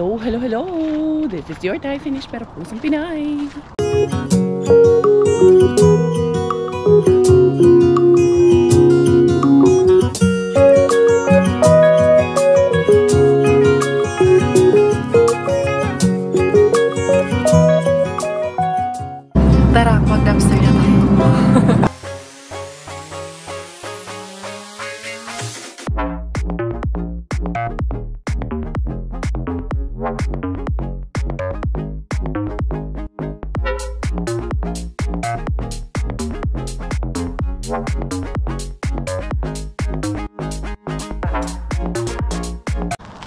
Hello, hello, hello! This is your Thai finish pero pusong Pinay! Tara, mag-dumpster na tayo.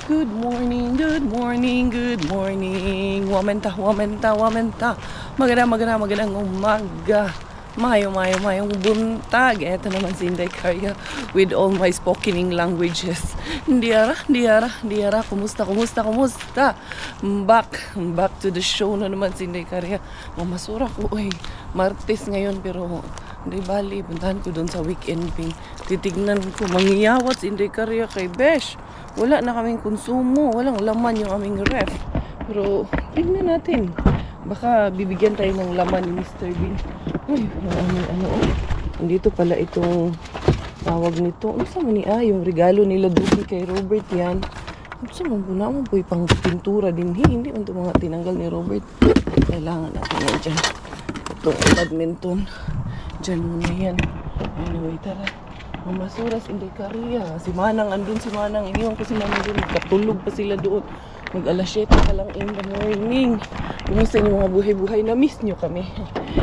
Good morning, good morning, good morning. Wamenta. Magandang umaga. Mayong buntag. Eto naman si Inday Carya with all my spokening languages. Diara. Kumusta? Back to the show na naman si Inday Carya. Mamasura ko, Martes ngayon pero hindi bali. Puntahan ko doon sa weekend ping. Titignan ko, mangyayawat si Inday Carya kay Besh. Wala na kaming konsumo, walang laman yung aming ref. Pero tingnan natin. Baka bibigyan tayo ng laman ni Mr. Bean. Uy, andito pala itong tawag nito. Ano sa mani yung regalo nila Duki kay Robert yan. Ano sa mga mo po pang pintura din. Hindi man ito mga tinanggal ni Robert. Kailangan natin yan dyan. Itong badminton. Dyan muna yan. Anyway, tara. Mamasuras, Inday Carya. Si Manang, andun si Manang. Iniwan ko si Manang doon. Katulog pa sila doon. Mag-alas 7 pa lang in the morning. Kumusta yung mga buhay-buhay? Na-miss nyo kami.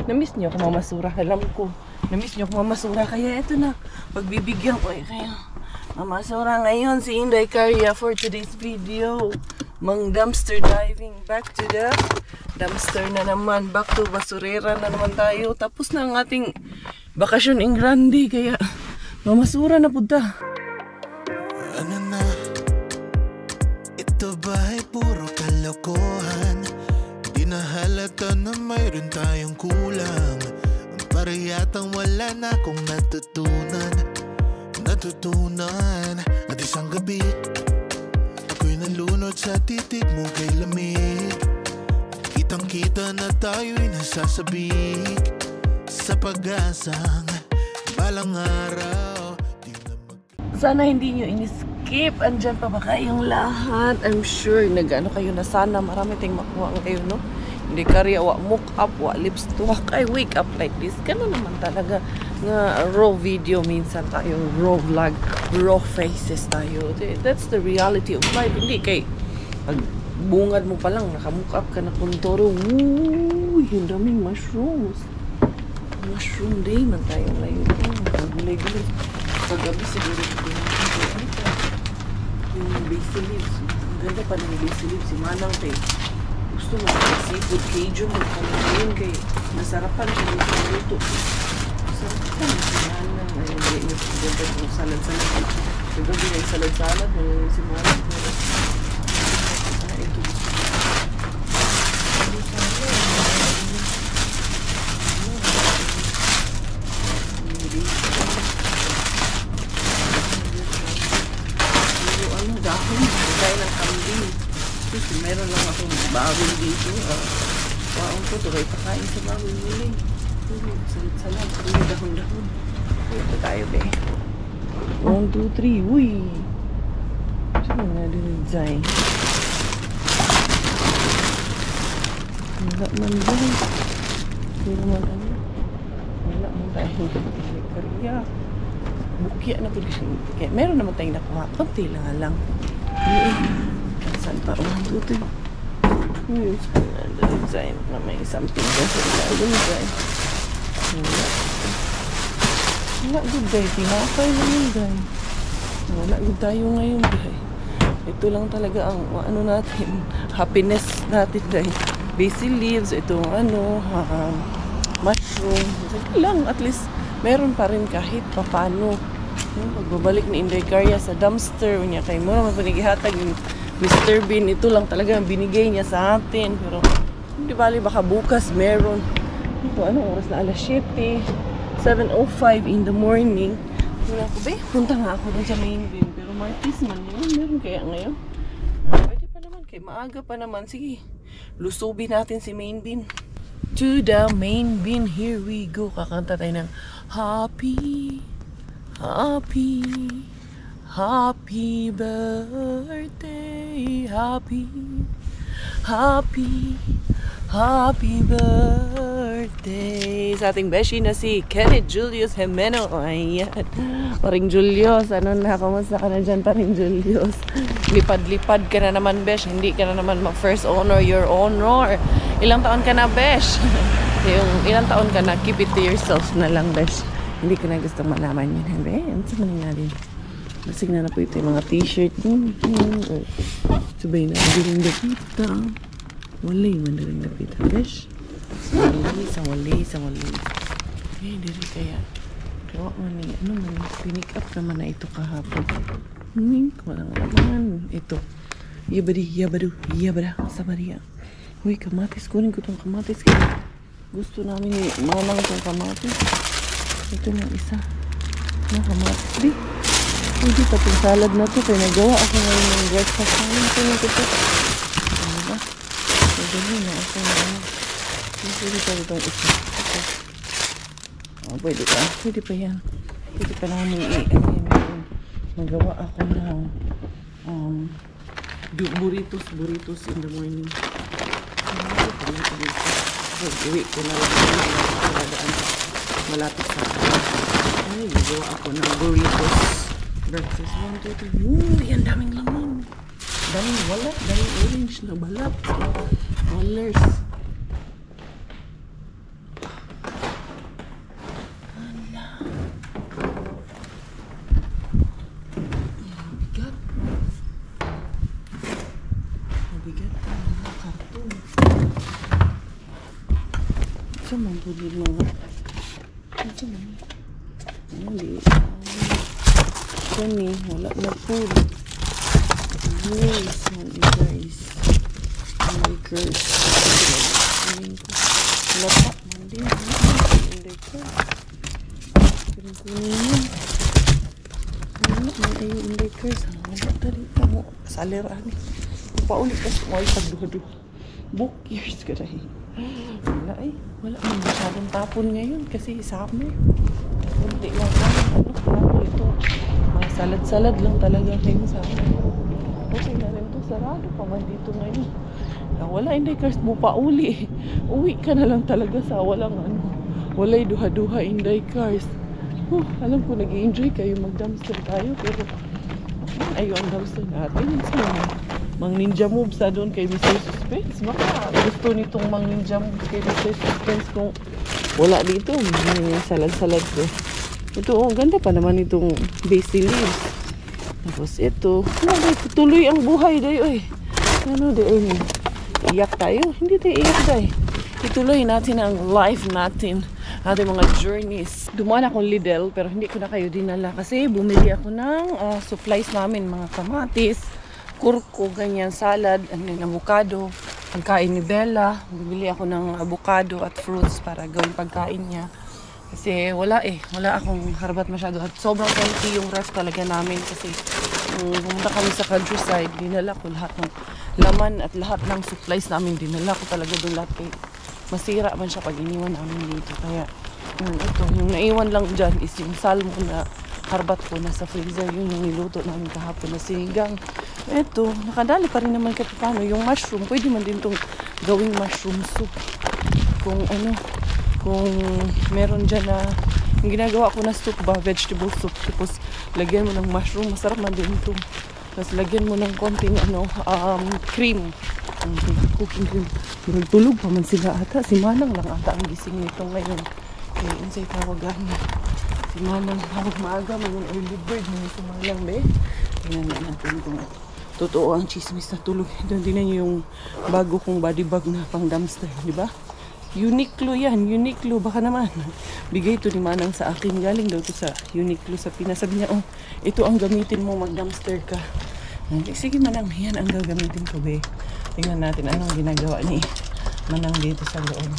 Na-miss nyo ako mamasura. Alam ko. Na-miss nyo ako mamasura. Kaya eto na. Pagbibigyan ko kaya mamasura ngayon si Inday Carya for today's video. Mang dumpster diving. Back to the dumpster na naman. Back to basurera na naman tayo. Tapos na ang ating bakasyon in Grande. Kaya mamasura na punta. Ano na? Ito ba'y puro kalokohan? Di na halata na mayroon tayong kulang. Para yatang wala na akong natutunan. At isang gabi ako'y nalunod sa titig mo kay lamig. Kitang kita na tayo'y nasasabik sa pag-asang balang araw. Sana hindi nyo in-skip. Andyan pa ba kayong lahat? I'm sure nag-ano kayo na sana. Marami tayong makuha kayo, no? Hindi Carya, wa mock up, wa lips tuwak. I wake up like this. Ganun naman talaga. Nga raw video minsan tayo. Raw vlog. Raw faces tayo. That's the reality of life. Hindi kay pag bungad mo pa lang, nakamock up ka na kontoro. Woo! Yung daming mushrooms. Mushroom day man tayo ngayon. Gulay-gulay. Paggabi siguro yung basil leaves. Ang ganda pa ng basil leaves. Si Manang kay gusto mo seafood Cajun. Magkamayin kay nasarapan siya ng luto. Nasarapan si Manang. Ay, hindi niya ganda yung salad-salad. Kagabi na yung salad-salad. Si Manang. Ito gusto ko. Kaya ng kambing. Kasi meron lang akong bawin dito. Waong ko ito. Kaya pakain sa bawin nila. Salat-salat. Pagod dahon-dahon. Ito tayo, be. 1, 2, 3. Uy! Saan nga din dyan? Wala man dyan. Pero man ano? Wala man tayo. Carya. Bukya na po. Meron naman tayong nakuha. Kunti lang. Saan pa? 1, 2, 3. Design na may something dyan sa ilalim dyan. Wala good day. Tinapay na yun dyan. Wala good tayo ngayon dyan. Ito lang talaga ang ano natin. Happiness natin dyan. Basil leaves. Itong mushroom. Ito lang. At least meron pa rin kahit papano. Pagbabalik ni Inday Carya sa dumpster niya kay mo naman panigihatag yung Mr. Bean. Ito lang talaga ang binigay niya sa atin. Pero hindi bali baka bukas meron. Ito anong oras na? Alas 7. 7:05 in the morning. Punta nga ako dun sa main bin. Pero Martis man yun. Meron kaya ngayon? Pwede pa naman Kay maaga pa naman. Sige, lusubin natin si main bean. To the main bean, here we go. Kakanta tayo ng Happy, happy, happy birthday. Happy, happy, happy birthday sa ating beshi na si Kenneth Julius Jimeno. Ayan, paring Julius, ano na, kamusta ka na dyan, paring Julius? Lipad-lipad ka na naman, besh. Hindi ka na naman first honor your honor. Ilang taon ka na, besh? Yung ilang taon ka na, keep it to yourself na lang, besh. Hindi ko na gusto malaman yun. Ano sa manin natin? Masig na po ito yung mga t-shirt. Sabay na, madaling napita. Walay, madaling napita, besh. Sa wali. Eh, diri kaya. Kawa man ni, ano man, pinick up naman na ito kahapon. Walang naman. Ito. Yabada. Sa Maria. Uy, kamatis. Kunin ko itong kamatis. Gusto namin ni manang itong kamatis. Ito na isa. Na kamatis. Di. Hindi pa itong salad na ito. Kaya nagawa ako ngayon ng breakfast namin. Kunin ko ito. Ano ba? Pwede na ako na ano. Pwede pa itong isa. Oh, pwede pa. Pwede pa yan. Pwede pa namin magawa ako ng burritos in the morning. Uwi ko na lang malapit sa ay, magawa ako ng burritos breakfast. 1, 2, 3. Uy, ang daming laman. Daming walat, daming orange na balat. Colors. Ito man po din mga ito man hindi ito ni wala na po guys lapak man din hindi ko pinagkunin wala yung indicators wala tali pa mo salera ni paulit kasi wala pagduhado book years ka dahil wala man masyadong tapon ngayon kasi summer. Kunti lang tapon ito. Mga salad-salad lang talaga ngayon summer. Okay na rin ito. Sarado pa man dito ngayon. Wala hindi kasi mo pauli. Uwi ka na lang talaga sa walang walay duha-duha inday cars. Alam ko nag-i-enjoy kayo mag-dumpster tayo pero ayaw ang dumpster natin. Mang ninja moves sa doon kay Mr. Suspense. Baka gusto nitong mang ninja moves kay Mr. Suspense kung wala dito. Salad-salad ko. Ito, ganda pa naman itong basil leaves. Tapos ito. Tuloy ang buhay dayo eh. Ano dayo? Iyak tayo? Hindi tayo iyak dayo. Ituloy natin ang life natin. Ating mga journeys. Dumaan akong Lidl pero hindi ko na kayo dinala kasi bumili ako ng supplies namin. Mga kamatis, kurko, ganyan, salad, avocado, pagkain ni Bella. Bibili ako ng avocado at fruits para gawing pagkain niya. Kasi wala akong harbat masyado. At sobrang empty yung ref talaga namin kasi pumunta kami sa countryside, dinala ko lahat ng laman at lahat ng supplies namin. Dinala ko talaga doon lahat. Masira man siya pag iniwan namin dito. Kaya ito, yung naiwan lang dyan is yung salmon na harbat ko nasa freezer. Yun yung niluto namin kahapon na sinigang. Ito, nakadali pa rin naman kahit paano. Yung mushroom, pwede man din itong gawing mushroom soup. Kung meron dyan na, yung ginagawa ko na soup ba, vegetable soup. Tapos, lagyan mo ng mushroom, masarap man din ito. Tapos, lagyan mo ng konting, cream. Cooking cream. Tulog pa man sila ata. Si Manang lang ata ang gising nito ngayon. Kaya, unsay tawagan niya. Si Manang, hawag maaga, mga early bird. Si Manang, be. Tingnan natin kung totoo ang chismis na tulog. Doon din niyo yung bago kong body bag na pang dumpster, di ba? Uniqlo yan, Uniqlo. Baka naman, bigay ito ni Manang sa akin. Galing daw ito sa Uniqlo sa Pinas. Sabi niya, ito ang gamitin mo, mag-dumpster ka. Sige Manang, yan ang gagamitin ko, be. Tingnan natin anong ginagawa ni Manang dito sa loob.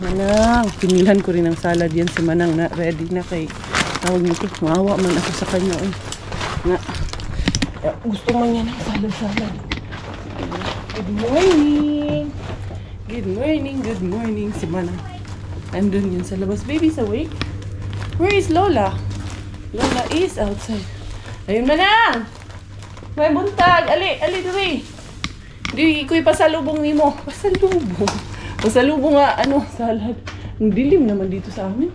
Manang, pinilhan ko rin ng salad yan si Manang na ready na kay tawag nito. Maawa man ako sa kanya. Gusto man yan ng salad-salad. Good morning! Good morning, good morning. Si Manang. Andun yun sa labas. Baby's awake? Where is Lola? Lola is outside. Ayun, Manang! May buntag! Ali diri! Di ko'y pasalubong ni mo. Pasalubong. Pasalubong nga, salad. Ang dilim naman dito sa amin.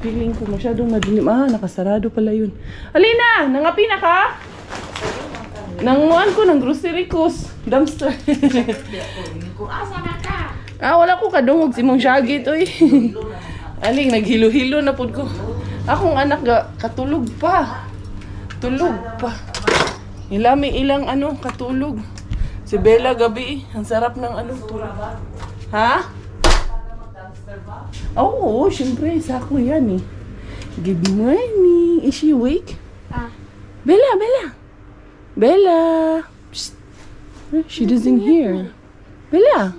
Feeling ko masyadong madilim. Nakasarado pala yun. Alina! Nangapi na ka? Nanguan ko ng grocery ko. Dumpster. Wala ko kadungog si mong syagit, oy. Aling, naghilo-hilo na po ko. Akong anak katulog pa. Tulog pa. Ilang katulog. Si Bella gabi, ang sarap ng tulog. Ha? Oo, syempre, sako yan eh. Good morning. Is she awake? Bella. Bella. Psst. She doesn't hear. Bella.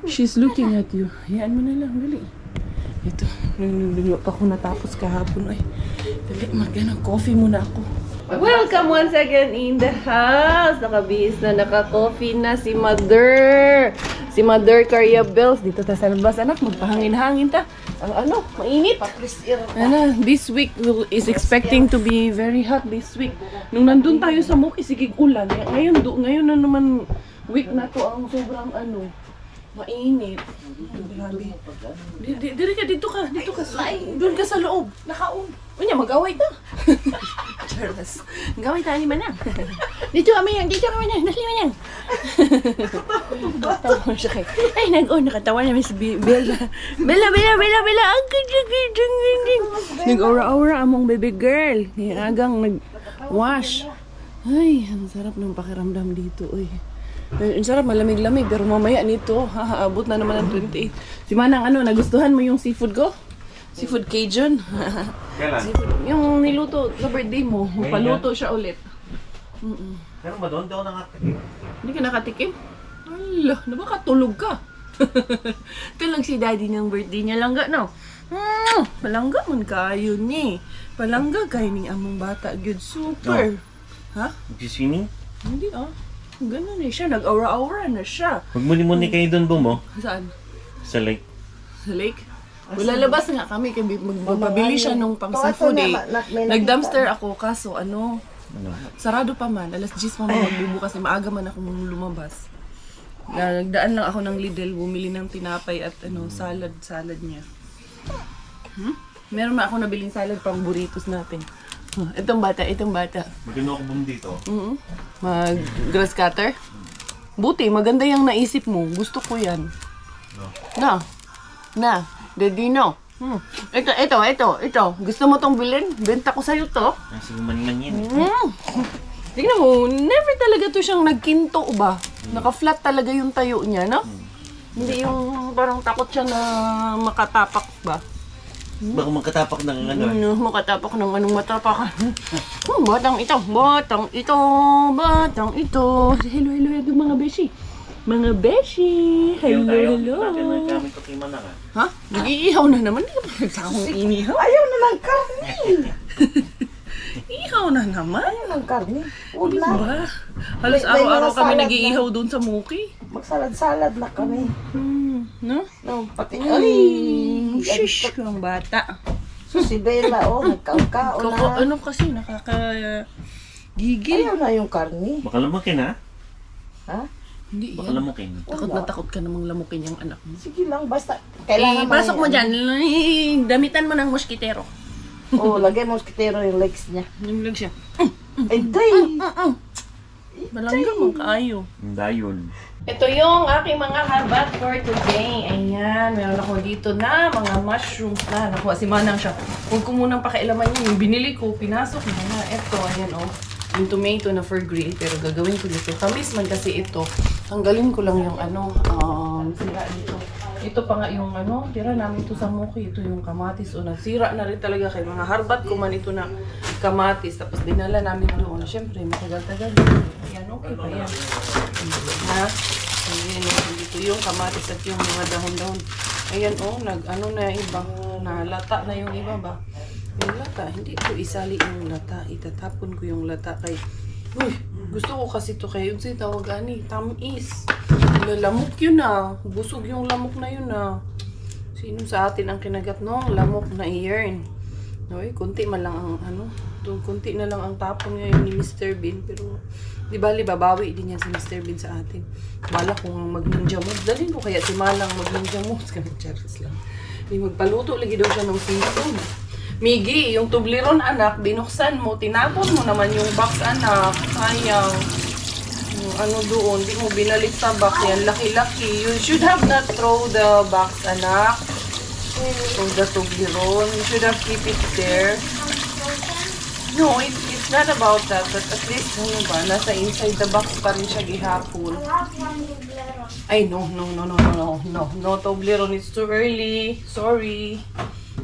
She's looking at you. Hayaan mo na lang, dali. Ito, nung pa ako natapos kahapon. Ay, dali, coffee muna ako. Welcome once again in the house. Nakabihis na, naka-coffee na si Mother. Si Mother Caria Bells. Dito ta sa labas, anak. Magpahangin-hangin ta. Mainit. This week is expecting to be very hot this week. Nung nandun tayo sa Muki, sigig ulan. Ngayon na naman week na to ang sobrang mainit. Grabe. Dito ka. Doon ka sa loob. Nakaon. Unya, mag-away ta. Charles. Mag-away ta ni Manang. Dito kami Manang. Dali Manang. Tawa siya kay. Ay, nakatawa namin si Bella. Bella. Nag-aura-aura among baby girl. Agang nag-wash. Ay, ang sarap ng pakiramdam dito. Uy. Ang sarap, malamig-lamig. Pero mamaya nito, abot na naman ang 28. Si Manang, nagustuhan mo yung seafood ko? Seafood Cajun. Kailan? Yung niluto sa birthday mo. Paluto siya ulit. Pero ba doon? Hindi ako nakatikim. Hindi ka nakatikim? Ala, nakatulog ka. Tulog si daddy ng birthday niya langga, no? Palangga man kayo ni. Palangga kayo ni among bata. Good, super. Ha? Nag-swimming? Hindi Ganun siya. Nag-aura-aura na siya. Magmuni-muni kayo doon, Bumo? Saan? Sa lake. Sa lake? Lalabas nga kami. Magpabili siya nung pang seafood eh. Nag-dumpster ako kaso sarado pa man. Alas 10 pa man magbubukas. Maaga man ako lumabas. Nagdaan lang ako ng Lidl. Bumili ng tinapay at salad niya. Meron na ako nabiling salad pang burritos natin. Itong bata. Magano ako dito. Mag-grass cutter? Buti, maganda yung naisip mo. Gusto ko yan. Na. Daddy, no. Ito. Gusto mo tong bilhin? Benta ko sa'yo to. Sige man yan. Tignan mo, never talaga to siyang nagkinto ba? Naka-flat talaga yung tayo niya, no? Hindi yung parang takot siya na makatapak ba? Baka magkatapak ng Makatapak ng anong matapakan. Batang ito. Hello, mga beshi. Mga beshi. Hello. Gamit ko kay Manang. Ha? Nag-iihaw na naman. Hindi ka pa nagsakong inihaw. Ayaw na ng karne. Ihaw na naman. Ayaw ng karne. Diba? Halos araw-araw kami nag-iihaw doon sa Muki. Magsalad-salad na kami. No? Pati Shish, yung bata. Si Bella, nagkaukaon na. Kasi nakakagigil. Ayaw na yung karne. Baka lamukin ha? Ha? Hindi Baka yan. lamukin. Takot na takot ka namang lamukin yung anak mo. Sige lang, basta. Kailangan Pasok mo dyan. Damitan mo ng moskitero. Lagay mo moskitero yung legs niya. Yung lang siya. Ay, day! Malangga mong kaayo. Dayon. Ito yung aking mga habat for today. Ayan, meron ako dito na mga mushrooms na. Nakuha si Manang siya. Huwag ko munang pakialaman yun. Yung binili ko, pinasok na na. Ito, ayan yung tomato na for grill. Pero gagawin ko dito. Tamis man kasi ito. Tanggalin ko lang yung sira dito. Ito pa nga yung tira namin ito sa Muki. Ito yung kamatis. Nasira na rin talaga kay mga harbat ko man ito na kamatis. Tapos dinala namin doon. Siyempre, matagal-tagal. Ayan, okay pa yan. Ha? Ayan, dito yung kamatis at yung mga dahon-dahon. Ayan, na iba. Nalata na yung iba ba? Yung lata, hindi ko isali yung lata. Itatapon ko yung lata kay Uy, gusto ko kasi to kayo. Unsay tawag ani? Tamis. Lamok yun ah. Busog yung lamok na yun ah. Sino sa atin ang kinagat no? Lamok na iron. Uy, kunti man lang ang ano. Kunti na lang ang tapon ngayon ni Mr. Bean. Pero, di ba, babawi din yan si Mr. Bean sa atin. Bala kung mag-ninja moves. Dalhin ko kaya si Malang mag-ninja moves. Kami, charis lang. Magpaluto lagi daw siya ng seafood. Miggy, yung Toblerone anak, binuksan mo, tinapon mo naman yung box anak. Sayang. Yung ano doon, di mo binalik sa box yan. Laki-laki. You should have not throw the box anak. Throw the Toblerone. You should have keep it there. No, it's not about that. But at least, ano ba, nasa inside the box pa rin siya gihapon. Ay, no, Toblerone. It's too early. Sorry.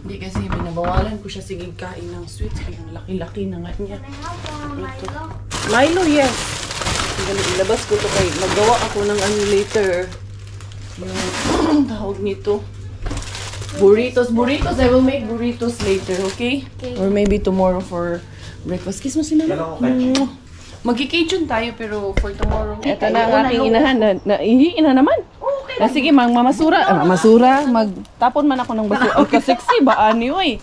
Hindi kasi binabawalan ko siya sige kain ng sweets. Kaya laki-laki na nga niya. Ito. Milo, yes. Ilabas ko to kay magawa ako ng ano later. Yung tawag nito. Burritos. I will make burritos later, okay? Or maybe tomorrow for breakfast. Kiss mo si Mama. Magki-kitchen tayo pero for tomorrow. Ito na ang aking inahan. Ihiin na naman. Sige, mamasura. Magtapon man ako ng basura. Oh, ka-sexy ba, ani, oy?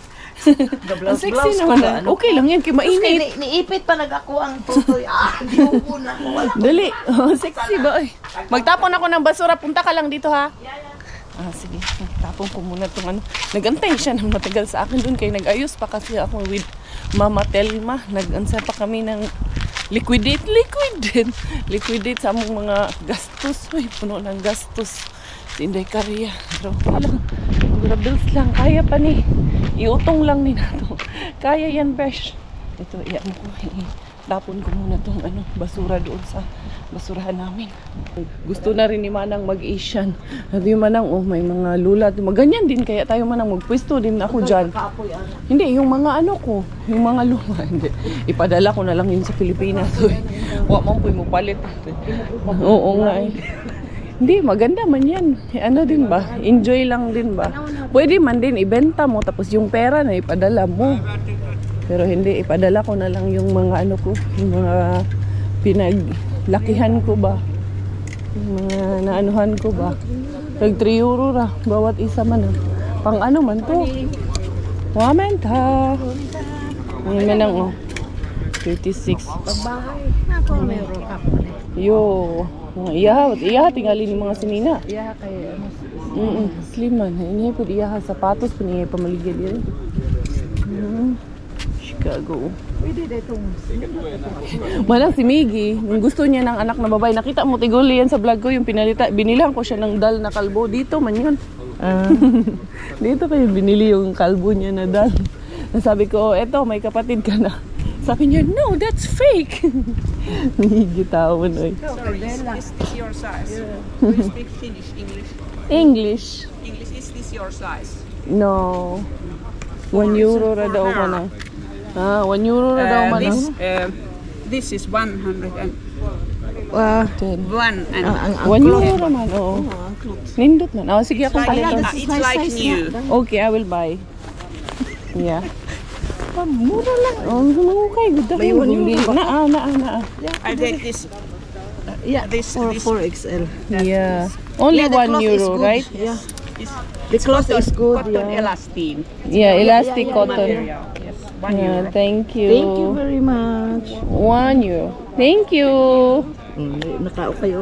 Ang sexy naman. Okay lang yan, kaya mainit. Niipit pa nag-ako ang tutoy. Di mo muna ako. Dali. Sexy ba, oy? Magtapon ako ng basura. Punta ka lang dito, ha? Sige. Tapon ko muna itong ano. Nagantay siya ng matagal sa akin doon. Kaya nag-ayos pa kasi ako with Mama Telma. Nag-ansa pa kami ng liquidate sa among mga gastos. Uy, puno ng gastos. Hindi kariya. Pero lang. Bills lang. Kaya pa ni. Iutong lang ni nato. Kaya yan, besh. Ito, iyan ko. Tapon ko muna itong ano, basura doon sa basurahan namin. Gusto na rin ni Manang mag-Asian. Sabi Manang, oh, may mga lulat. Ganyan din, kaya tayo Manang magpwesto din ako dyan. Hindi, yung mga ano ko, yung mga luma. Hindi, ipadala ko na lang yun sa Pilipinas. Huwag man po mo palit. Oo nga eh. Hindi, maganda man yan. Ano din ba? Enjoy lang din ba? Pwede man din, ibenta mo, tapos yung pera na ipadala mo. Pero hindi, ipadala ko na lang yung mga ano ko, yung mga pinaglakihan ko ba. Yung mga naanuhan ko ba. Tag 3 euro ra, bawat isa man. Pang ano man to. Wamenta. Ngayon man lang, oh. 36. Pagbahay. Ako meron ako. Yo. Iya, tingali ni mga sinina. Iya, kaya Slim man. Ini po iya sapatos, pinigay pamaligyan din. Chicago. Pwede dito. Manang si Miggy, gusto niya ng anak na babae. Nakita mo tiguli yan sa vlog ko, yung binilang ko siya ng dal na kalbo. Dito man yun. Dito kayo binili yung kalbo niya na dal. Sabi ko, eto, may kapatid ka na. Sabi niya, no, that's fake. Miggy tawon, oy. Sorry, is this your size? Do you speak Finnish, English? English. English, is this your size? No. 1 euro ra daw ka na. 1 euro ra daw man. This is 100 and 10. 1 and 1 euro naman, oo. Nindot man. Sige, akong palitan. it's like new. Okay, I will buy. Yeah. Mura lang. Mangukay. May 1 euro ba? Na. I take this. Yeah, This 4XL. Yeah. Only 1 euro, right? Yeah. is The cloth is good. cotton Yeah. elastine. Yeah, elastic cotton. Material. Yes, 1 Yeah, euro. thank you. Thank you very much. 1 euro. Thank you. Naka-okay.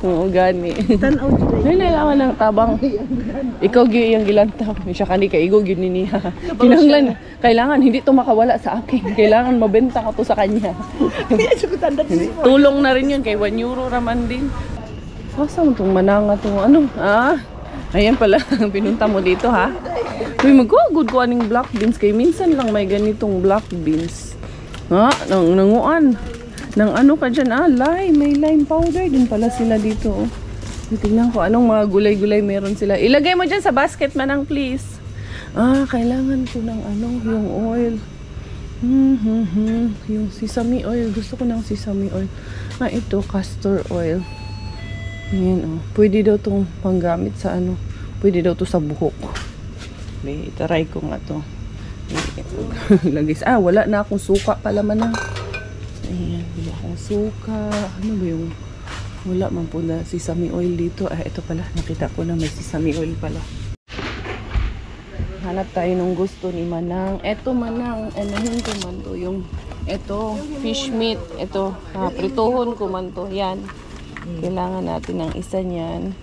Oo, gani. Tanaw today. Ay, nalaman ng tabang. Ikaw yung gilantaw. Siya kani ka igo yun niya. Kailangan hindi to makawala sa akin. Kailangan mabenta ko to sa kanya. Tulong na rin yun kay 1 euro raman din. Asa mo itong mananga to? Ano? Ayan pala. Pinunta mo dito ha. Uy, mag-good ko aning black beans. Kay minsan lang may ganitong black beans. Nanguan. Nang ano ka dyan, may lime powder din pala sila dito. Oh. Tingnan ko anong mga gulay-gulay meron sila. Ilagay mo dyan sa basket Manang, please. Kailangan ko ng yung oil. Yung sesame oil. Gusto ko ng sesame oil. Ito, castor oil. Ayan, oh. Pwede daw itong panggamit sa Pwede daw to sa buhok. Itaray ko nga to. Lagis. Wala na akong suka pala Manang. Ayan, wala akong suka. Ano ba yung... Wala man po na sesame oil dito. Ah, ito pala. Nakita ko na may sesame oil pala. Hanap tayo ng gusto ni Manang. Ito Manang, anahin ko man to. Yung, ito, fish meat. Ito, prituhon ko man to. Yan. Kailangan natin ng isa niyan.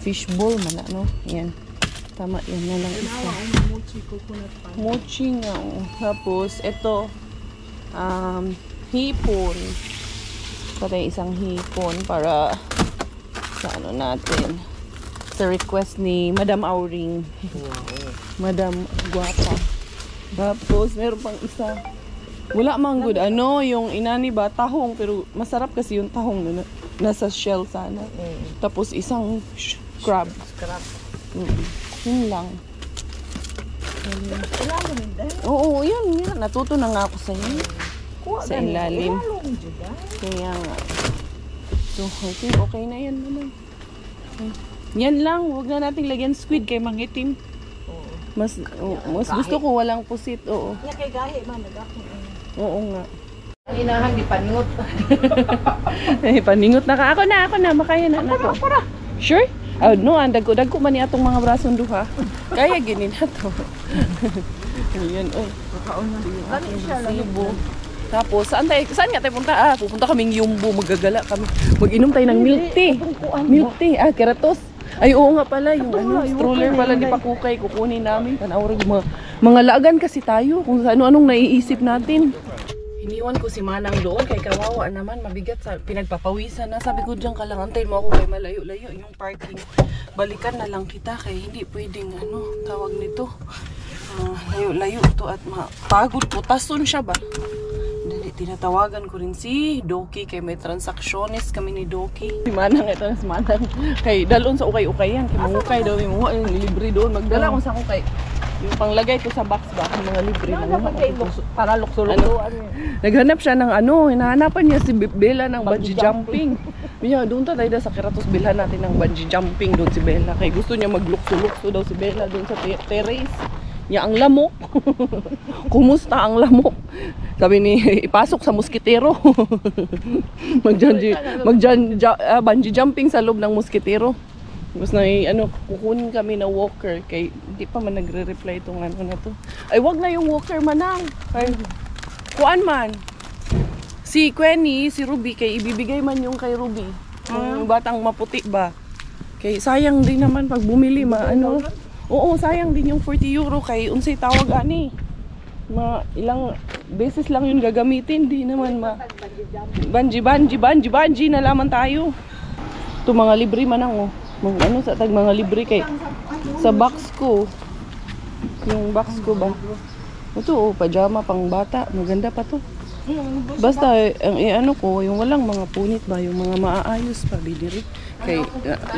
Fish bowl man no? Yan. Tama, yan na lang isa. Mochi nga. Tapos, ito, hipon. Patay isang hipon para sa ano natin. Sa request ni Madam Auring. Madam Guapa. Tapos, meron pang isa. Wala mang good. Ano, yung inani ba? Tahong. Pero masarap kasi yung tahong na nasa shell sana. Tapos, isang crab. Yun lang. Oo, yan. Natuto na nga ako sa inyo. Sa ilalim. Kaya nga. So, I think okay na yan naman. Yan lang. Huwag na nating lagyan squid kay mangitim. Mas gusto ko walang pusit. Oo. Kay gahi man, Oo nga. ang inahan di paningot. Paningot na ka. Ako na. Makaya na ako. Sure? Oh, no, dagko man ni atong mga brasong duha. Kaya gini na to. Ayan, oy. Cebu. Tapos, saan nga tayo punta? Pupunta kaming Yumbo, magagala kami. Mag-inom tayo ng milk tea. Milk tea, Keratos. Ay, oo nga pala, yung stroller pala di pa kukay, kukunin namin. Tanawag, mga lagan kasi tayo, kung ano-anong naiisip natin. Iniwan ko si Manang doon, kay kawawa naman, mabigat sa pinagpapawisan na. Sabi ko diyan ka lang, antayin mo ako kay malayo-layo yung parking. Balikan na lang kita, kay hindi pwedeng, tawag nito. Layo-layo to at pagod ko. Tason siya ba? Tinatawagan ko rin si Doki kay may transactionist kami ni Doki. Si Manang, ito na si Manang. Kay dalon sa ukay-ukay yan. Kay mangukay daw, yung libre doon. Magdala ko sa ukay. Yung panglagay ko sa box ba, yung mga libre. Para lukso-luksoan. Naghanap siya ng hinahanapan niya si Bella ng bungee jumping. Miya, doon tayo sa Keratos, bilhan natin ng bungee jumping doon si Bella. Kay gusto niya maglukso-lukso daw si Bella doon sa terrace. Ya ang lamok. Kumusta ang lamok? Sabi ni ipasok sa muskitero. Bungee jumping sa loob ng muskitero. Tapos na kukunin kami na walker kay hindi pa man nagre-reply itong na to. Ay wag na yung walker Manang. Ay kuan man. Si Quenny, si Ruby kay ibibigay man yung kay Ruby. Yung batang maputi ba? Kay sayang din naman pag bumili Oo, sayang din yung 40 euro kay unsay tawag ani. Ilang beses lang yun gagamitin, di naman Bungee na laman tayo. Ito mga libre Manang sa tag mga libre kay sa box ko. Yung box ko ba? Ito pajama pang bata, maganda pa to. Basta ang ko, yung walang mga punit ba, yung mga maaayos pa bidiri. Kay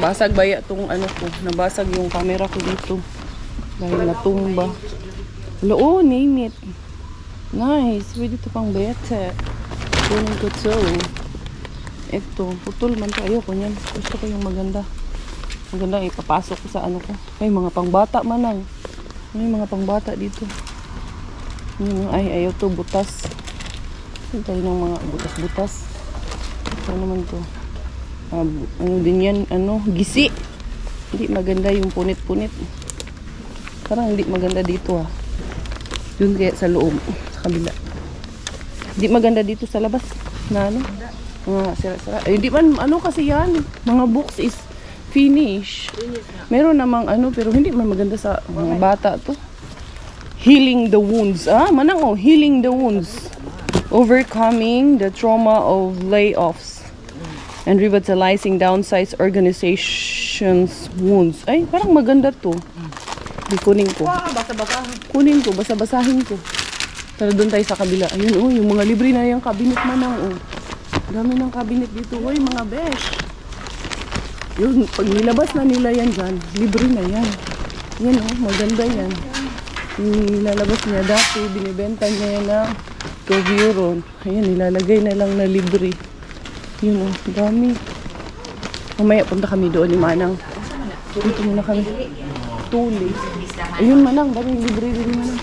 basag baya tong ko, nabasag yung camera ko dito. Dahil natumba. Loo, name it. Nice, pwede ito pang bete. Kunin ko to. Ito, putol man to. Ayoko niyan. Gusto ko yung maganda. Maganda ipapasok ko sa ko. Ay, mga pangbata Manang. May mga pangbata dito. Ayaw to, butas. Tayo ng mga butas-butas. Ano naman to? Din yan, gisi. Hindi maganda yung punit-punit. Parang hindi maganda dito Yun kaya sa loob, sa kabila. Hindi maganda dito sa labas. Na mga sira-sira. Hindi man, kasi yan. Mga books is finish. Meron namang pero hindi man maganda sa mga bata to. Healing the wounds. Manang healing the wounds. Overcoming the trauma of layoffs and revitalizing downsized organizations wounds. Ay, parang maganda to. Kunin ko. Kunin ko, basa-basahin ko. Tara doon tayo sa kabila. Ayun, yung mga libre na yung cabinet Manang. Dami ng cabinet dito. Mga besh. Yung pag nilabas na nila yan dyan, libre na yan. Yan maganda yan. Nilalabas niya dati, binibenta niya yan na 12 euro. Ayan, nilalagay na lang na libre. Yun dami. Mamaya punta kami doon ni Manang. Dito muna kami. Tuli. Ayun Manang, daming libre din Manang.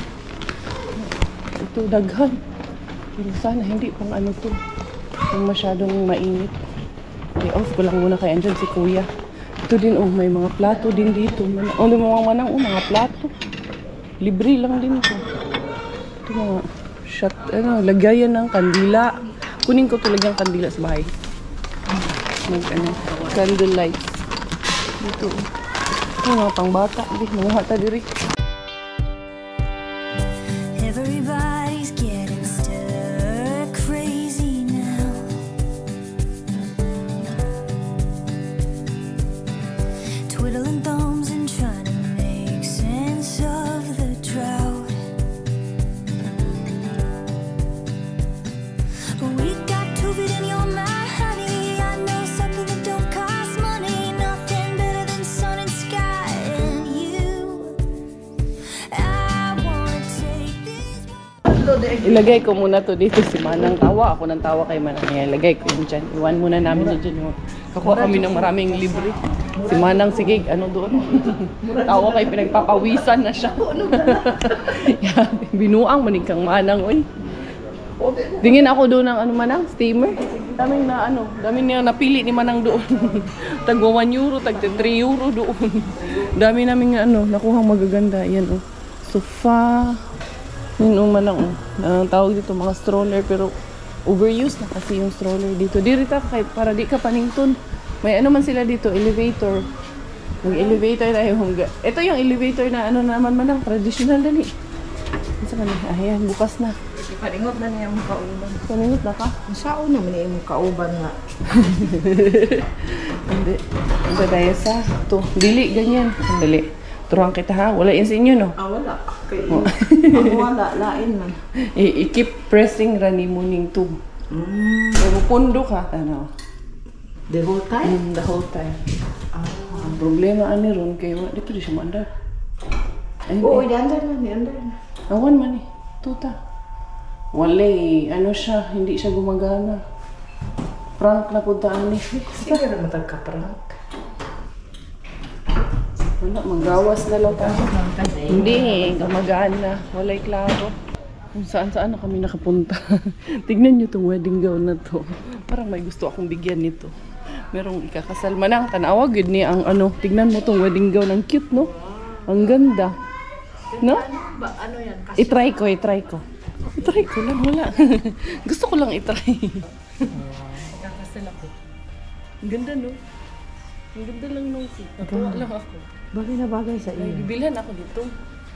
Ito, daghan. Pero sana hindi pang ano to. Yung masyadong mainit. Okay, off ko lang muna kaya andyan si kuya. Ito din oh, may mga plato din dito. Ano mga manang oh, mga plato. Libre lang din ito. Ito mga shot, ano, lagayan ng kandila. Kunin ko talagang kandila sa bahay. Mag ano, candle lights. Dito. Ito mga pangbata. Mga ta diri. Everybody's getting stir crazy now. Twiddling thumbs and trying to make sense of the drought. But we got to fit in your mind, honey. I know something that don't cost money. Nothing better than sun and sky and you. I wanna take this. Ilagay ko muna to dito si Manang. Tawa ako ng tawa kay Manang. Ilagay ko yun dyan. Iwan muna namin yun dyan. Kakuha kami ng maraming libre. Si Manang, sige, ano doon? Tawa kay pinagpapawisan na siya. Binuang manig kang Manang. Uy. Tingin ako doon ng ano Manang, steamer. Daming na ano, daming na napili ni Manang doon. Tagwa 1 euro, tag 3 euro doon. Dami naming ano, nakuhang magaganda. Yan oh. Sofa. Yun oh, Manang oh. Tawag dito mga stroller pero overused na kasi yung stroller dito. Dirita kahit para di ka panington. May ano man sila dito, elevator. Mag-elevator tayo. Ito yung elevator na ano naman Manang, traditional dali. Isa ka na, ayan, bukas na. Paningot na niya mong kauban. Paningot na ka? Saan naman niya mong kauban nga? Hindi. Hindi tayo sa to. Dili, ganyan. Dali. Turuan kita ha. Wala yan sa inyo, no? Wala. Ako wala. Lain man. I-keep pressing rani morning to. Pero pundo ka. Ano? The whole time? The whole time. Ang problema ani ron kay wa di pwede siya maandar. Oo, i-under na. I-under na. Awan man eh. Tuta. Wala eh. Ano siya? Hindi siya gumagana. Prank na punta ani. Sige na matagka-prank. Wala, magawas na lang tayo. Hindi, gumagana. Wala'y klaro. Kung saan-saan na kami nakapunta. Tignan nyo itong wedding gown na to. Parang may gusto akong bigyan nito. Merong ikakasal. Manang, tanawa, good ni ang ano. Tignan mo itong wedding gown. Ang cute, no? Ang ganda. No? Ano yan? I-try ko. I-try ko lang, wala. Gusto ko lang i-try. Kakasal ako. Ang ganda, no? Ang ganda lang nung natuwa lang ako. Bagay na bagay sa May iyo. bibilhan ako dito.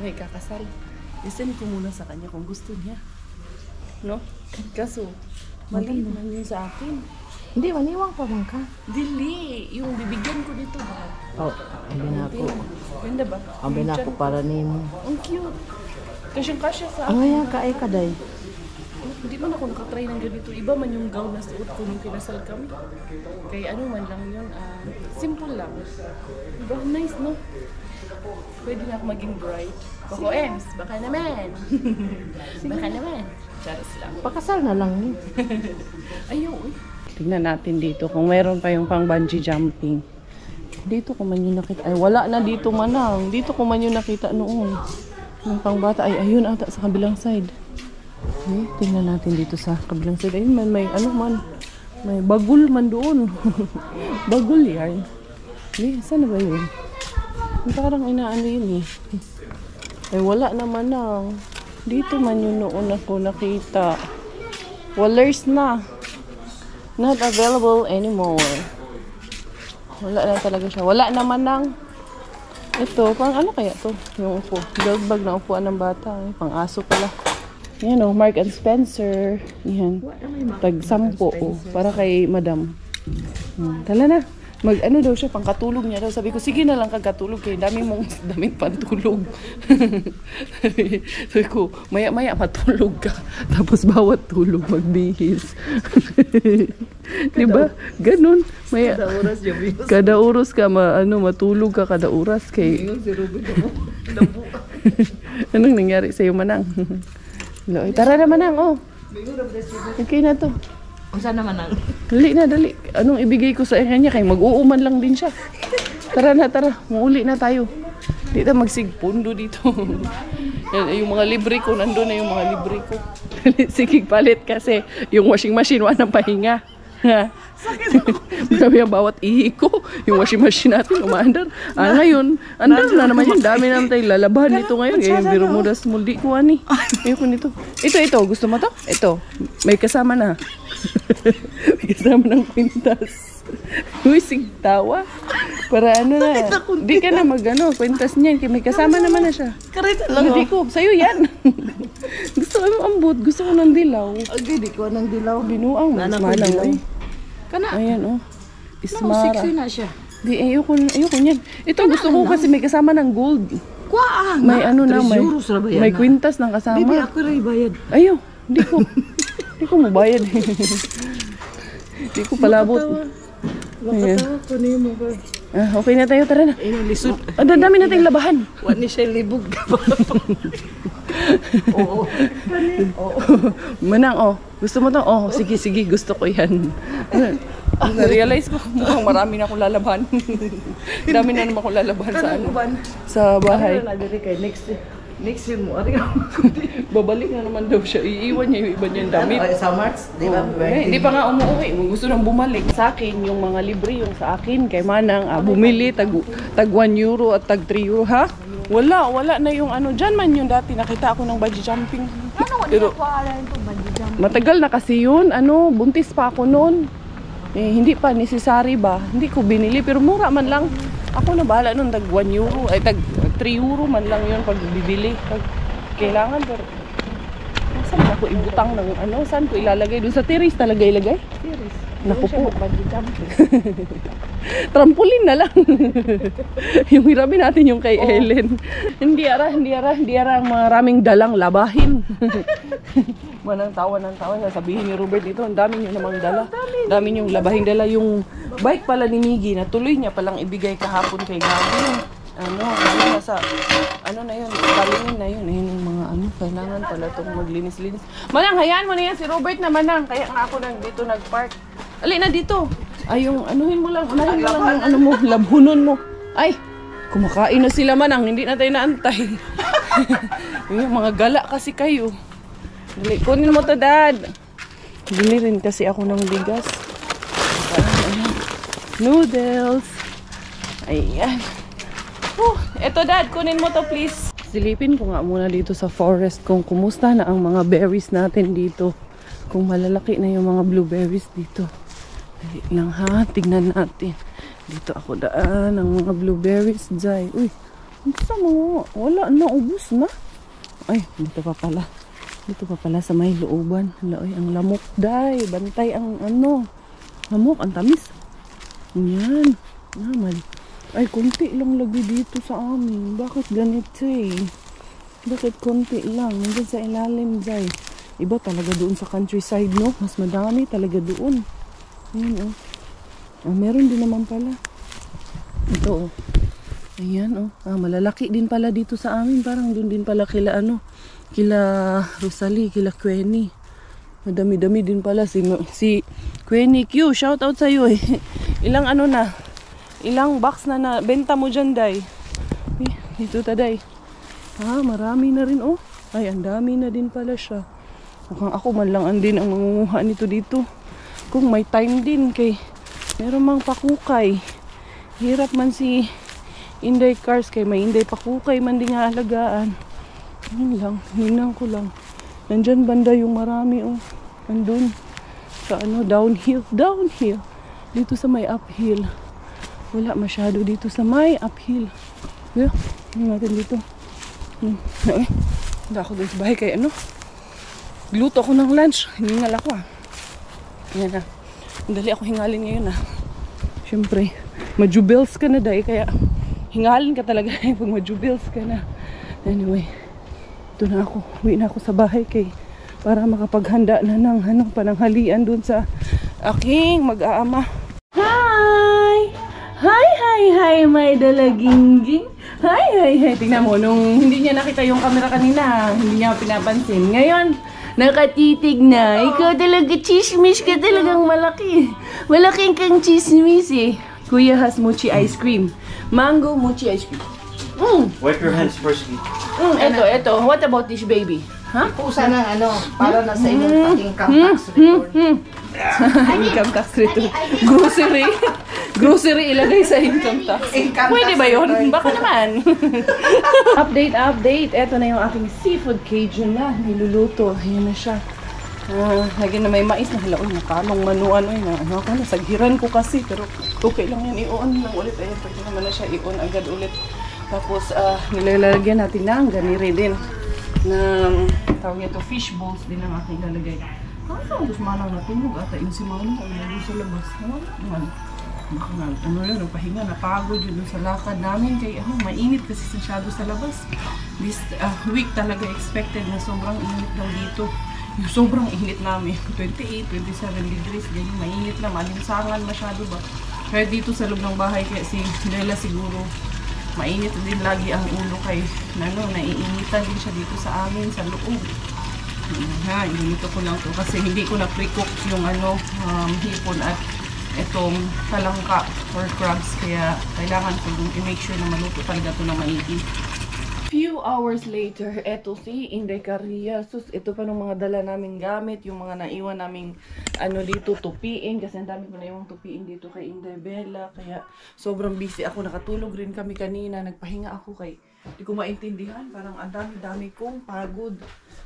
May kakasal. Isend ko muna sa kanya kung gusto niya. No? Kaso, mali naman yun sa akin. Hindi, maniwang pa man ka. Dili! Yung bibigyan ko dito ba? Oh, ambi na ako. Ganda ba? Ambi na ako para nimo. Ang cute. Kasyang-kasya sa Ang akin. nga ka ay kaday. Hindi man ako nakatry ng ganito. Iba man yung gown na suot ko nung kinasal kami. Kaya ano man lang yun. Simple lang. Diba? Nice, no? Pwede na ako maging bride. Coco Ems, baka naman. Baka naman. Charas lang. Pakasal na lang ni. Ayaw, uy. Tignan natin dito kung mayroon pa yung pang bungee jumping. Dito ko man yung nakita. Ay, wala na dito Manang. Dito ko man yung nakita noon. Yung pang bata. Ay, ayun ata sa kabilang side. Okay, tingnan natin dito sa kabilang side. Ayun man, may ano man. May bagul man doon. Bagul yan. Eh, saan na ba yun? Parang inaano yun eh. Ay, wala naman na. Dito man yun noon ako nakita. Walers na. Not available anymore. Wala na talaga siya. Wala naman ng ito, pang ano kaya to? Yung upo. Gold bag na upuan ng bata. Eh. Pang aso pala. Yan o, Mark and Spencer. Yan. Tag-sampo. Oh, para kay madam. Tala na. Mag-ano daw siya, pangkatulog niya daw. Sabi ko, sige na lang kagkatulog kay daming pantulog. Sabi ko, maya-maya matulog ka. Tapos bawat tulog magbihis. Diba? Ganun. Maya, kada oras ka, matulog ka kada oras. Kay... Anong nangyari sa'yo, Manang? Tara na, Manang, oh. Okay na to. Unsa naman ang? Dali na, dali. Anong ibigay ko sa kanya? Kaya mag-uuman lang din siya. Tara na, tara. Muuli na tayo. Dito magsigpundo dito. Yung mga libre ko, nandun na yung mga libre ko. Sige, palit kasi yung washing machine wala ng pahinga. Sabi ang bawat ihi ko, yung washing machine natin umaandar. Ngayon, andar na naman yung dami naman tayong lalabahan dito ngayon. Ngayon, biro mo das muldi ko ani. Ayoko nito. Ito, gusto mo to? Ito, may kasama na. May kasama ng kwintas. Uy, sigtawa. Para ano na, di ka na magano, kwintas niyan. May kasama naman na siya. Karita lang Hindi ko, sa'yo yan. Gusto ko ng ambot, gusto ko ng dilaw. Okay, di ko nang dilaw. Binuang, mas Nana ko malang. dilaw. Ay. Kana. Ayan, oh. Ismara. Ismara. Na siya. Di, ayoko niyan. Ito, gusto ko kasi may kasama ng gold. Kuha May ano na, may, euros ra ba yan, may na? kwintas ng kasama. Bibi, ako rin bayad. Ayaw, hindi ko. Hindi ko mabayad. Hindi ko palabot. Makatawa ko niyo mo ba? Okay na tayo, tara na. Ayun, lisod. Ang dami nating labahan. Wani siya libog. Oo. Manang, oh. Gusto mo to? Oh, sige, gusto ko yan. Na-realize ko, mukhang marami na akong lalabahan. Dami na naman akong lalabahan sa ano. Sa bahay. Next year mo. Ari Babalik na naman daw siya. Iiwan niya yung iba niyang damit. Sa March, di ba? Hindi pa nga umuwi. Gusto nang bumalik. Sa akin, yung mga libre, yung sa akin, kay Manang, bumili, tag 1 euro at tag 3 euro, ha? Wala na yung ano. Diyan man yung dati, nakita ako ng bungee jumping. Pero, matagal na kasi yun. Buntis pa ako noon. Hindi pa necessary ba? Hindi ko binili, pero mura man lang. Ako na bahala nun, tag 1 euro, ay tag 3 euro man lang yun pag bibili. Pag kailangan, pero saan ba ako ibutang ng saan ko ilalagay? Doon sa terrace talaga ilagay? Terrace. Naku po. Trampoline na lang. Yung hiramin natin yung kay Ellen. Hindi ara ang maraming dalang labahin. Manang tawa ng tawa. Sabihin ni Robert dito, ang dami nyo namang dala. Dami nyo labahin dala. Yung bike pala ni Miggy na tuloy niya palang ibigay kahapon kay Gabi. Na yun, kalingin na yun. Ayun yung mga kailangan pala itong maglinis-linis. Manang, hayaan mo na yan si Robert na Manang. Kaya nga ako dito nag-park. Alin na dito. Ay, yung unahin mo lang yung labhunon mo. Ay, kumakain na sila Manang. Hindi na tayo naantay. Yung mga gala kasi kayo. Dali, kunin mo to, Dad. Bili rin kasi ako ng bigas. Noodles. Ayan. Eto, Dad, kunin mo to, please. Silipin ko nga muna dito sa forest kung kumusta na ang mga berries natin dito. Kung malalaki na yung mga blueberries dito. Dali lang ha, tignan natin. Dito ako daan ang mga blueberries, Jai. Uy, gusto mo? Wala na, ubus na. Ay, dito pa pala. Dito pa pala sa may looban. Ay, ang lamok, Jai. Bantay ang lamok, ang tamis. Yan. Ay, konti lang lagi dito sa amin. Bakit ganito Bakit konti lang? Nandiyan sa ilalim, Jai. Iba talaga doon sa countryside, no? Mas madami talaga doon. Ayan, meron din naman pala. Ito, Ayan, malalaki din pala dito sa amin. Parang doon din pala kila Rosalie, kila Queenie. Madami-dami din pala si Queenie Q. Shout out sa iyo. Ilang ilang box na benta mo dyan, Day? Dito ta, Day. Marami na rin, Ay, ang dami na din pala siya. Mukhang ako man lang din ang mangunguha nito dito. Kung may time din kay meron mang pakukay. Hirap man si Inday Cars kay may Inday pakukay man din nga alagaan. Yun lang, hinang ko lang. Nandyan banda yung marami, Nandun sa downhill. Dito sa may uphill. Wala masyado dito sa may uphill. Natin dito. Hindi ako dito sa bahay kay Luto ako ng lunch. Hiningal ako Ayan na. Dali ako hingalin ngayon Siyempre, majubils ka na dahil kaya hingalin ka talaga pag majubils ka na. Anyway, ito na ako. Uwi na ako sa bahay para makapaghanda na ng pananghalian dun sa aking mag-aama. Hi, may dalagingging. Hi. Tingnan mo, nung hindi niya nakita yung camera kanina, hindi niya pinapansin. Ngayon, nakatitig na. Ikaw talaga, chismis ka talagang malaki. Malaking kang chismis Kuya has mochi ice cream. Mango mochi ice cream. Wipe your hands first. Ito. What about this baby? Ha? Pusa ng ano, para na sa inyong income tax return. Income tax return. Grocery. Grocery ilagay sa income tax. Income Pwede tax ba yun? return. Baka naman. Update. Ito na yung aking seafood Cajun na niluluto. Ayan na siya. Lagi na may mais na halaon na kalong manuan. Ay, nasaghiran ko kasi. Pero okay lang yan. I-on lang ulit. Ayan, pwede naman na siya i-on agad ulit. Tapos, nilalagyan natin ng ganire din. Na tawag ito, fish balls din ang aking lalagay. Saan gusto manang natulog ata yung si Mano o nalun sa labas. Baka nga, nagpahinga, napagod yun sa lakad namin. Kaya mainit kasi masyado sa labas. This week talaga expected na sobrang init daw dito. Yung sobrang init namin, 28, 27 degrees, ganyan, mainit na, malinsangan masyado ba. Kaya dito sa loob ng bahay, kaya si Lela siguro, mainit din lagi ang ulo kay naiinitan din siya dito sa amin, sa loob. Inito ko lang to kasi hindi ko na pre-cook yung hipon at itong talangka or crabs, kaya kailangan ko i-make sure na maluto talaga to na maigi. Few hours later, eto si Inday Caria. Sus, ito pa ng mga dala naming gamit, yung mga naiwan naming dito, tupiin. Kasi ang dami ko na yung tupiin dito kay Inday Bella. Kaya sobrang busy ako. Nakatulog rin kami kanina. Nagpahinga ako kay, hindi ko maintindihan. Parang ang dami-dami kong pagod.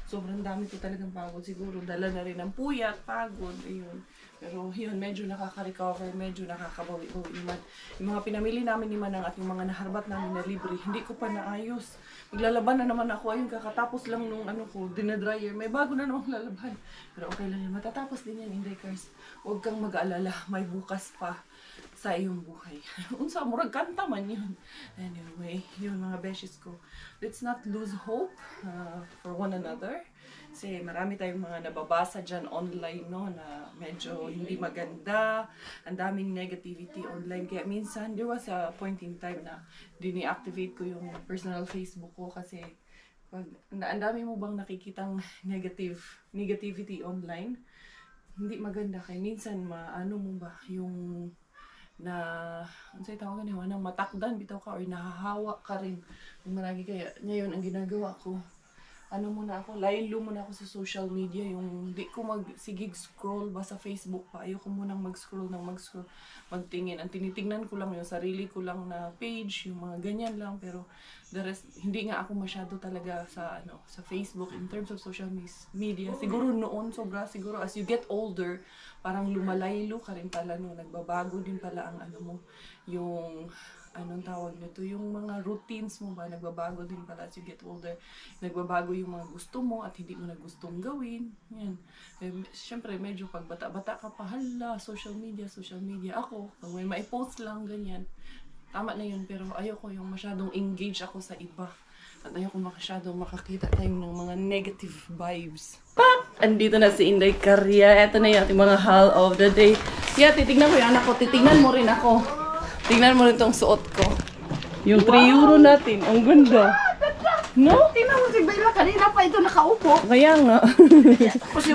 Sobrang dami ko talagang pagod. Siguro dala na rin ng puyat, pagod. Ayun. Pero yun, medyo nakaka-recover, medyo nakakabawi-bawi naman. Yung mga pinamili namin ni Manang at yung mga naharbat namin na libre, hindi ko pa naayos. Maglalaban na naman ako, ayun, kakatapos lang nung dinadryer. May bago na namang lalaban. Pero okay lang yan, matatapos din yan, Inday Cars. Huwag kang mag-aalala, may bukas pa sa iyong buhay. Unsa, murag kanta man yun. Anyway, yun mga beshes ko. Let's not lose hope for one another. Kasi marami tayong mga nababasa dyan online, no, na medyo hindi maganda, ang daming negativity online. Kaya minsan, there was a point in time na dini-activate ko yung personal Facebook ko kasi pag ang dami mo bang nakikitang negativity online, hindi maganda. Kaya minsan, mo ba, yung ano sa'yo tawagan yun, matakdan, bitaw ka, or nahahawa ka rin. Marami kaya, ngayon, ang ginagawa ko, muna ako, laylo muna ako sa social media, yung di ko magsigig scroll ba sa Facebook pa, ayoko munang mag-scroll, magtingin. Ang tinitingnan ko lang yung sarili ko lang na page, yung mga ganyan lang, pero the rest, hindi nga ako masyado talaga sa Facebook in terms of social media. Siguro noon, siguro as you get older, parang lumalaylo ka rin pala, no, nagbabago din pala ang yung anong tawag nito, yung mga routines mo ba, nagbabago din pala as you get older. Nagbabago yung mga gusto mo at hindi mo na gustong gawin. Yan. Siyempre, medyo pag bata-bata ka pa, hala, social media. Ako, pag may maipost lang, ganyan. Tama na yun, pero ayoko yung masyadong engage ako sa iba. At ayoko masyadong makakita tayo ng mga negative vibes. Pak! Andito na si Inday Caria. Ito na yung ating mga haul of the day. Yeah, titignan ko yung anak ko. Titignan mo rin ako. Tingnan mo rin itong suot ko. Yung 3 euro natin. Ang ganda. No? Tingnan mo si Bella, kanina pa ito nakaupo. Kaya nga.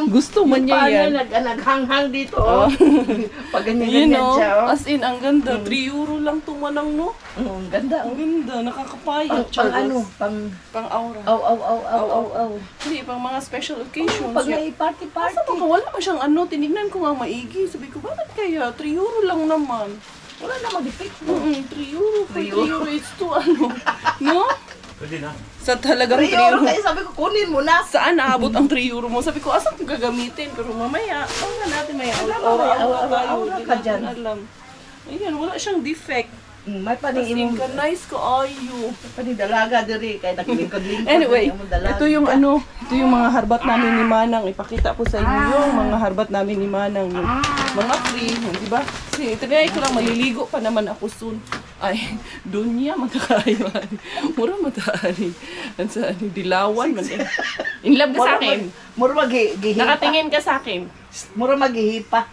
Gusto man niya yan. Naghanghang dito. Pag ganyan siya. As in, ang ganda. 3 euro lang tumanang, no? Ang ganda. Ang ganda. Nakakapayat. Pang aura. Aw. Hindi, pang mga special occasions. Pag may party. Basta wala pa siyang tinignan ko nga maigi. Sabi ko, bakit kaya? 3 euro lang naman. Wala na mag-effect. 3 euro. 3 euro is to no? Pwede na. Sa talagang 3 3 euro euro. kayo, sabi ko, kunin mo na. Saan naabot ang 3 euro mo? Sabi ko, asan ko gagamitin? Pero mamaya, natin may aura ka dyan. Alam. Ayan, wala siyang defect. May As in, nice ko, ayo. Panidalaga diri kay naglingkod-lingkod. Anyway, ito yung mga harbat namin ni Manang. Ipakita ko sa inyo yung mga harbat namin ni Manang. Yung mga free, di ba? Kasi itinay ko lang, maliligo pa naman ako soon. Ay, doon niya magkakayo. Mura mataani. Ang sa dilawan. In love ka sa akin. Mura maghihipa. Nakatingin ka sa akin. Mura maghihipa.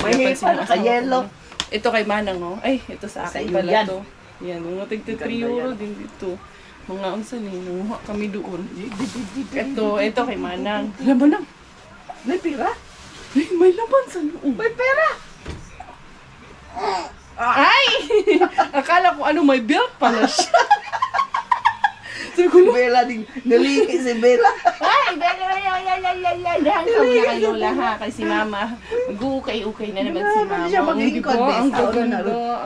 May hipa, naka-yellow. Ito kay Manang, oh. Ay, ito sa akin iyo pala yan. to. Yan, mga tigti 3 euro din dito. Mga unsa ni, nanguha kami doon. Ito kay Manang. Laman lang. May pira? Ay, may laman sa loob. May pera! Ay! Akala akala ko ano, may belt pala siya. Sabi ko, Si Bella, naliki si Bella. ay, dahan ka muna kay Lola ha, kay si Mama. Mag-uukay-ukay na naman si Mama. Siya maging Di ba? Ang contest. gaganda.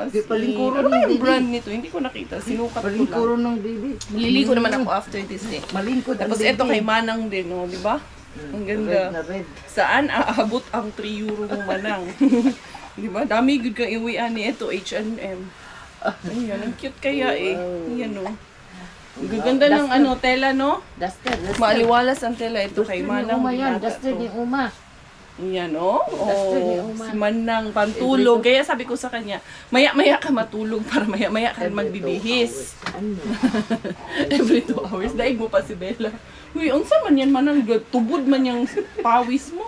Di palingkuro Ano ba ng yung baby. brand nito? Hindi ko nakita. Sinukat ko lang. Palingkuro ng baby. Maliligo naman ako after this eh. Malingkod ang Tapos baby. ito kay Manang din, oh, di ba? Ang Red ganda. na red. Saan aabot ang 3 euro mo Manang? Di ba? Dami good kang iwian ni ito, H&M. Ayan, ang cute kaya eh. Ayan oh. Ang gaganda ng ano, tela no? Duster. Maaliwalas ang tela ito kay Manang. Uma yan. binata Duster to. ni Uma. Yan, oh. Duster ni Oh, Uma. si Manang pantulog. Kaya sabi ko sa kanya, maya-maya ka matulog para maya-maya ka magbibihis. Ano? Every 2 hours. Daig mo pa si Bella. Uy, unsa man yan Manang? Tubod man yung pawis mo.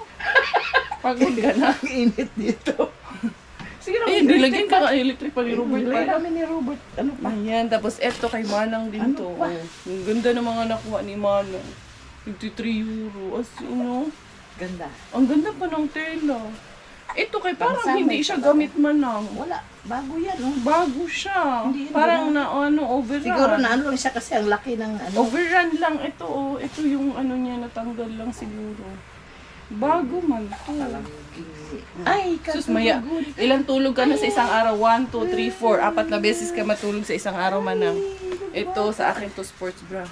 Pagod ka na. Ang init dito. Sige na. Eh, nilagyan ka nga electric pa ni Robert Wala pala. kami ni Robert. Ano pa? Ayan, tapos eto kay Manang din to. Oh. Ang ganda ng mga nakuha ni Manang. 53 euro. As you know. Ganda. Ang ganda pa ng tela. Ito kay parang Pangsama hindi ito siya ba? gamit Manang. Wala. Bago yan. Oh. Bago siya. Hindi, Parang na ano, overrun. Siguro na ano lang siya kasi ang laki ng ano. Overrun lang ito oh. Ito yung ano niya natanggal lang siguro. Bago man to. Ay, Sus, maya. Ilang tulog ka na sa isang araw? 1, 2, 3, 4. 4 na beses ka matulog sa isang araw Manang. Ito sa akin to sports bra.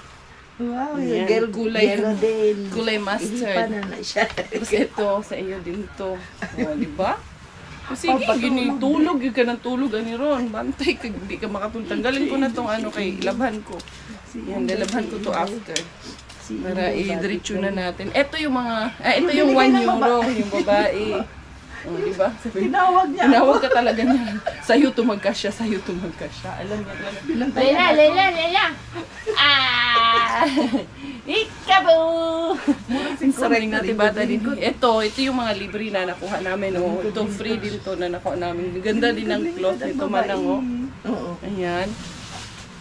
Wow, Ayan, yung girl, kulay- yellow din. kulay mustard. Ihipan na siya. Tapos ito sa iyo din to. O, di ba? Sige, tulog yung ka ng tulog ani ron. Bantay ka, hindi ka makatulog. Tanggalin ko na tong ano kay labhan ko. Yan, lalabhan ko to after. Para i-diretso na natin. Ito yung mga, ito yung 1 euro, yung babae. O, di ba? Tinawag niya. Tinawag ka talaga niya. Sa'yo tumagkasya, sa'yo tumagkasya. Alam niya. Layla. Ah! Ikabo! Sabay natin bata din. Ito yung mga libre na nakuha namin. Oh. Ito, free din to na nakuha namin. Ganda din ang cloth nito Manang. Oh. Oo. Ayan.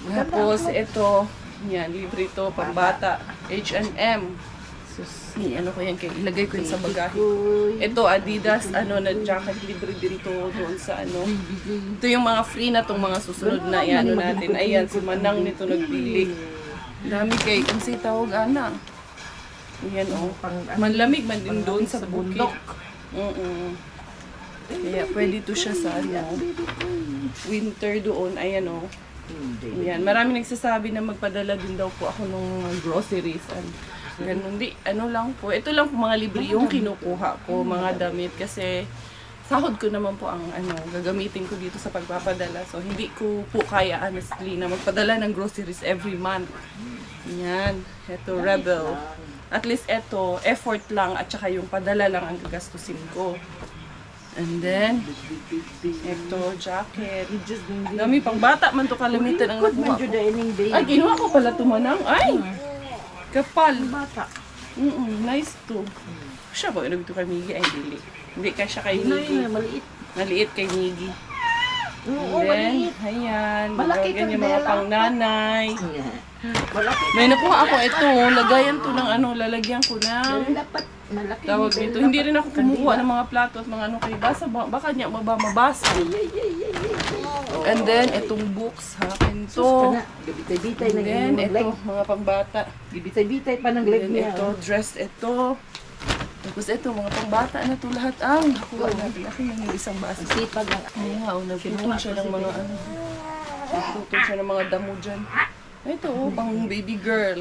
Tapos ito, yan, libre to, pambata. H&M. Sus, ano ko yan, ilagay ko yun sa bagahe. Ito, Adidas, ano, na jacket, libre din to doon sa ano. Ito yung mga free na tong mga susunod na ano natin. Ayan, si Manang nito nagpili. Dami kay, kung si tawag ana. Ayan, oh. Manlamig man din doon sa bundok. Kaya pwede to siya sa ano, winter doon. Ayan, oh. Ayan, marami nagsasabi na magpadala din daw po ako ng mga groceries. Ganun, di, ano lang po. Ito lang po mga libre yung kinukuha ko, mga damit. Kasi sahod ko naman po ang ano, gagamitin ko dito sa pagpapadala. So, hindi ko po kaya honestly na magpadala ng groceries every month. Ayan, ito, Rebel. At least ito, effort lang at saka yung padala lang ang gagastusin ko. And then, ito, jacket. Dami pang bata man to kalamitan ang nakuha ko. Ay, kinuha ko pala ito Manang. Ay! Kapal. Bata. Nice to. Siya ba? Ilog ito kay Miggy? Ay, dili. Hindi ka siya kay Ano Miggy. yun, maliit. Maliit kay Miggy. Oo, And then, maliit. ayan. Malaki Ganyan kang mga Bella. pang nanay. Malaki. May nakuha ako ito. Lagayan to ng ano, lalagyan ko ng Dapat malaki. tawag dito. Hindi rin ako kumukuha ng mga plato at mga ano kay basa. Baka niya mabasa. And then, itong books ha. Ito. Gibitay-bitay na And then, yung leg. ito, mga pangbata. Gibitay-bitay pa ng leg And niya. ito, dress ito. Tapos ito, mga pangbata na to lahat ang nakuha natin. Ako yung isang basa. Sipag ng Wow, nagputol siya ng mga ano. Nagputol siya ng mga damo dyan. Ito, oh, pang baby girl.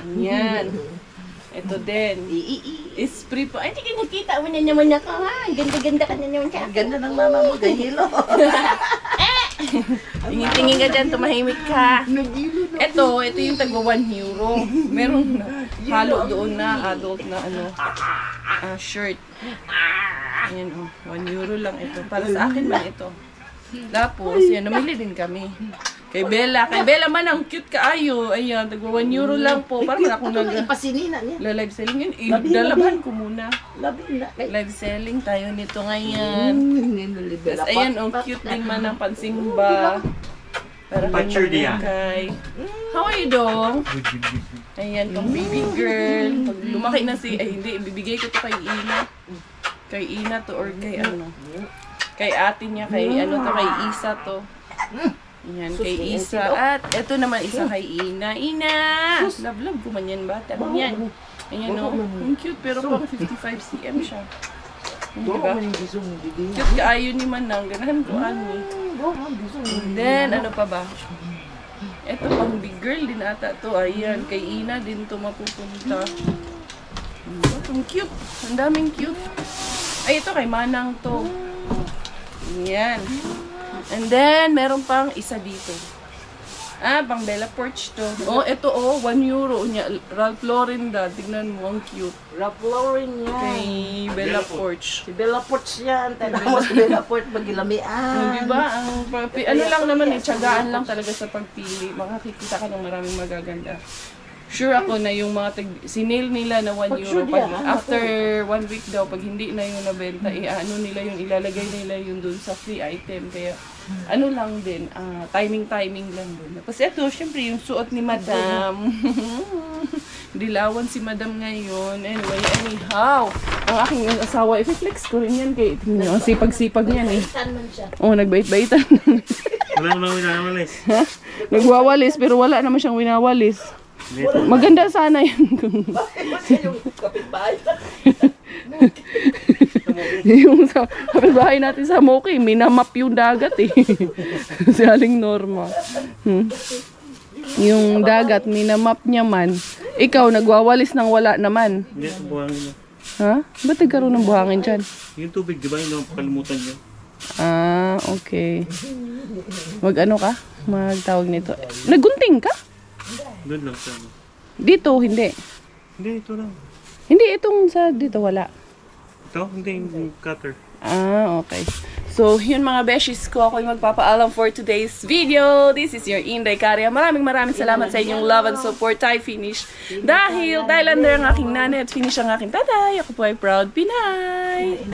Ayan. Ito din. Spray pa. Ay, hindi ka nakita mo na naman ako ha. Ganda-ganda ka na naman ka. Ganda ng mama mo, gahilo. Tingin-tingin ka dyan, tumahimik ka. Ito yung tagwa 1 euro. Meron halo doon na adult na ano, shirt. Ayan oh, 1 euro lang ito. Para sa akin man ito. Tapos, yan, namili din kami. Kay Bella man ang cute kaayo. Ayan, tagwa 1 euro lang po. Parang ako Ipasinina niya. live selling yun. Idalaban ko muna. Labi na. Live selling tayo nito ngayon. Tapos Tapos ayan, ang cute din man ng pansimba. Para Picture kay diyan. How are you, Dong? Ayan, pang baby girl. Pag lumaki na hindi, ibibigay ko to kay Ina. Kay Ina to or kay ano. Kay ate niya, kay ano to, kay Isa to. Yan, kay Isa. At ito naman isa kay Ina. Ina! Love ko man yan, bata. Yan. Ayan o. Ang cute, pero pang 55 cm siya. Diba? Cute kaayo ni Manang. Ganahan ko, ani. Then, ano pa ba? Ito pang big girl din ata to. Ayan, kay Ina din to mapupunta. Ang cute. Ang daming cute. Ay, ito kay Manang to. Ayan. And then, meron pang isa dito. Pang Bella Porch to. Oh, ito oh, 1 euro niya. Ralph Lauren da. Tignan mo, ang cute. Ralph Lauren yan. Kay Bella Porch. Si Bella Porch yan. Tanaw si Bella Porch magilamian. Diba? Ano lang naman eh, tiyagaan lang talaga sa pagpili. Makakikita ka ng maraming magaganda. Sure ako na yung mga sinale nila na 1 euro. Pag, after 1 week daw, pag hindi na yung nabenta, ano nila yung ilalagay nila yung dun sa free item. Kaya ano lang din, timing lang din. Tapos ito, syempre yung suot ni Madam. Dilawan si Madam ngayon. Anyway, anyhow, ang aking asawa, i-flex ko rin yan kay tingnan ang sipag-sipag niyan eh. Oh, nagbait-baitan. Wala namang winawalis. Ha? Nagwawalis pero wala naman siyang winawalis. Maganda sana yan kung Yung kapitbahay. yung sa kapitbahay natin sa Moki, minamap yung dagat eh. Si Aling Norma. Yung dagat, minamap niya man. Ikaw, nagwawalis ng wala naman. Hindi, buhangin na. Ha? Ba't nagkaroon ng buhangin dyan? Yung tubig, di ba? Yung nakakalimutan niyo. Okay. Mag-ano ka? Magtawag nito. Nagunting ka? Doon lang sa ano. Dito, hindi. Hindi, ito lang. Hindi, itong sa dito, wala. Ito? Hindi, yung cutter. Okay. So, yun mga beshies ko. Ako'y magpapaalam for today's video. This is your Inday Caria. Maraming salamat sa inyong love and support. Tayo finish. Dahil under ang aking nanay at finish ang aking tatay. Ako po ay proud Pinay.